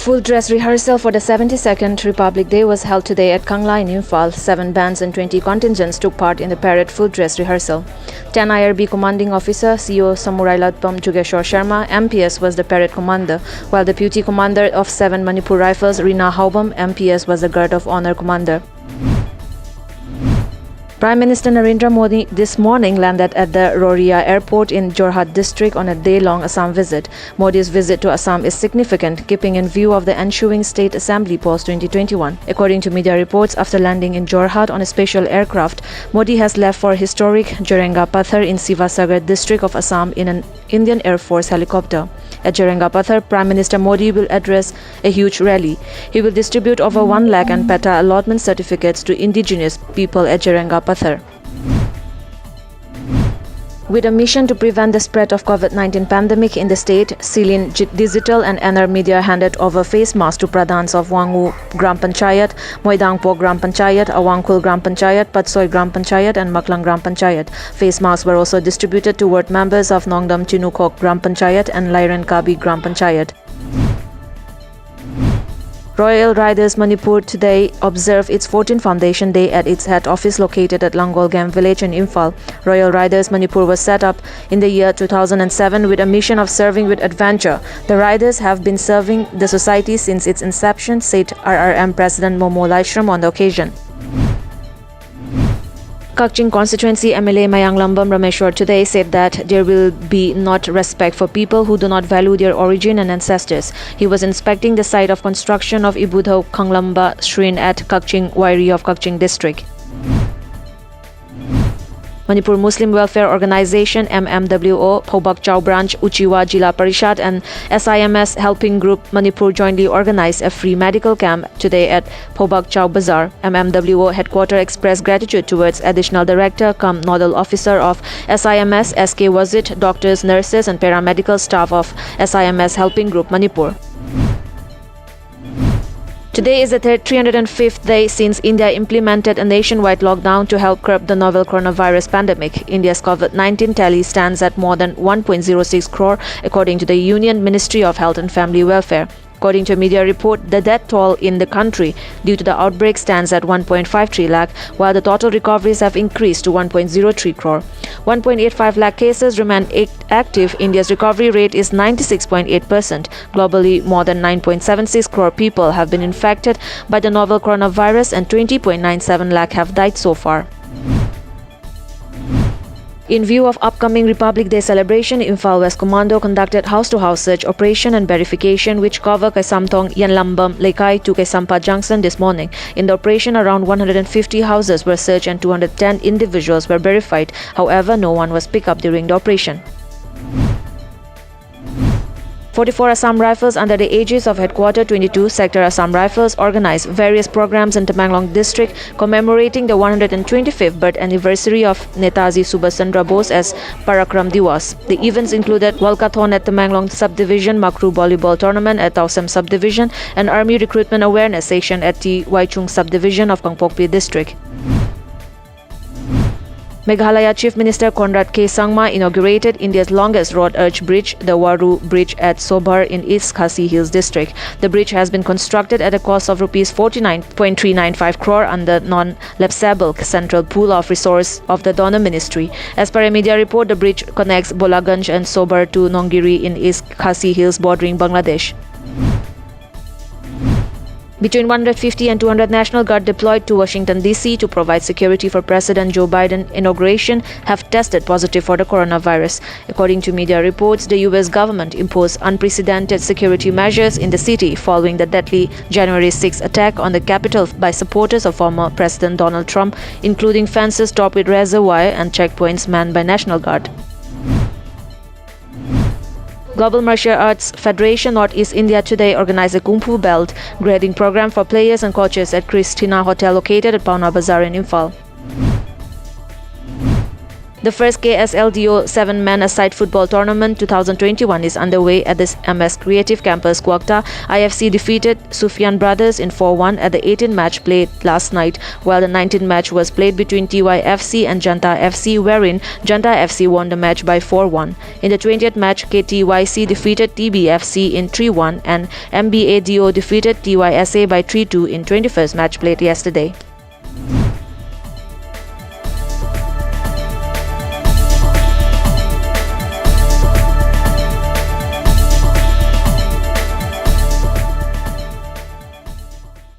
full dress rehearsal for the 72nd Republic Day was held today at Kangla in IMPHAL. 7 bands and 20 contingents took part in the parade full dress rehearsal. 10 IRB Commanding Officer CO Samurai Latpam Jugeshwar Sharma, MPS, was the parade commander, while Deputy Commander of 7 Manipur Rifles, Rina Haubam, MPS, was the Guard of Honor Commander. Prime Minister Narendra Modi this morning landed at the Roria Airport in Jorhat district on a day-long Assam visit. Modi's visit to Assam is significant, keeping in view of the ensuing State Assembly post-2021. According to media reports, after landing in Jorhat on a special aircraft, Modi has left for historic Jarenga Pathar in Sivasagar district of Assam in an Indian Air Force helicopter. At Jarenga Pathar, Prime Minister Modi will address a huge rally. He will distribute over 1 lakh and PETA allotment certificates to indigenous people at Jarenga Pathar. With a mission to prevent the spread of COVID-19 pandemic in the state, Silin Digital and NR Media handed over face masks to Pradhans of Wangu Gram Panchayat, Moidangpo Gram Panchayat, Awangkul Gram Panchayat, Patsoi Gram Panchayat and Maklang Gram Panchayat. Face masks were also distributed to ward members of Nongdam Chinukok Gram Panchayat and Lairan Kabi Gram Panchayat. Royal Riders Manipur today observed its 14th Foundation Day at its head office located at Langolgam village in IMPHAL. Royal Riders Manipur was set up in the year 2007 with a mission of serving with adventure. The Riders have been serving the society since its inception, said RRM President Momo Laishram on the occasion. Kakching constituency MLA Mayang Lambam Rameshwar today said that there will be not respect for people who do not value their origin and ancestors. He was inspecting the site of construction of Ibudho Kanglamba Shrine at Kakching Wairi of Kakching district. Manipur Muslim Welfare Organization MMWO, Phobak Chau Branch, Uchiwa Jila Parishad and SIMS Helping Group Manipur jointly organized a free medical camp today at Phobak Chau Bazaar. MMWO headquarters expressed gratitude towards Additional Director cum Nodal Officer of SIMS SK Wazit, doctors, nurses and paramedical staff of SIMS Helping Group Manipur. Today is the 305th day since India implemented a nationwide lockdown to help curb the novel coronavirus pandemic. India's COVID-19 tally stands at more than 1.06 crore, according to the Union Ministry of Health and Family Welfare. According to a media report, the death toll in the country due to the outbreak stands at 1.53 lakh, while the total recoveries have increased to 1.03 crore. 1.85 lakh cases remain active. India's recovery rate is 96.8%. Globally, more than 9.76 crore people have been infected by the novel coronavirus and 20.97 lakh have died so far. In view of upcoming Republic Day celebration, IMPHAL West Commando conducted house-to-house search operation and verification which covered Kaisamthong, Yanlambam, Lekai to Kaisampa Junction this morning. In the operation, around 150 houses were searched and 210 individuals were verified. However, no one was picked up during the operation. 44 Assam Rifles under the aegis of Headquarter 22 Sector Assam Rifles organized various programs in Tamenglong district commemorating the 125th birth anniversary of Netaji Subhash Chandra Bose as Parakram Diwas. The events included Walkathon at Tamenglong Subdivision, Makru Volleyball Tournament at Tausem Subdivision, and Army Recruitment Awareness Session at T. Waichung Subdivision of Kangpokpi District. Meghalaya Chief Minister CONRAD K. SANGMA inaugurated India's longest road urge bridge, the Waru Bridge at SOHBAR in East Khasi Hills district. The bridge has been constructed at a cost of Rs 49.395 crore under non-lapsable central pool of resource of the donor ministry. As per a media report, the bridge connects Bolaganj and SOHBAR to Nongiri in East Khasi Hills bordering Bangladesh. Between 150 and 200 National Guard deployed to Washington, D.C. to provide security for President Joe Biden's inauguration have tested positive for the coronavirus. According to media reports, the U.S. government imposed unprecedented security measures in the city following the deadly January 6 attack on the Capitol by supporters of former President Donald Trump, including fences topped with razor wire and checkpoints manned by National Guard. Global Martial Arts Federation Northeast India today organized a Kung Fu belt grading program for players and coaches at Christina Hotel located at Pauna Bazaar in IMPHAL. The first KSLDO 7-man aside football tournament 2021 is underway at this MS Creative Campus, Kuakta. IFC defeated Sufyan Brothers in 4-1 at the 18th match played last night, while the 19th match was played between TYFC and Janta FC, wherein Janta FC won the match by 4-1. In the 20th match, KTYC defeated TBFC in 3-1 and MBADO defeated TYSA by 3-2 in 21st match played yesterday.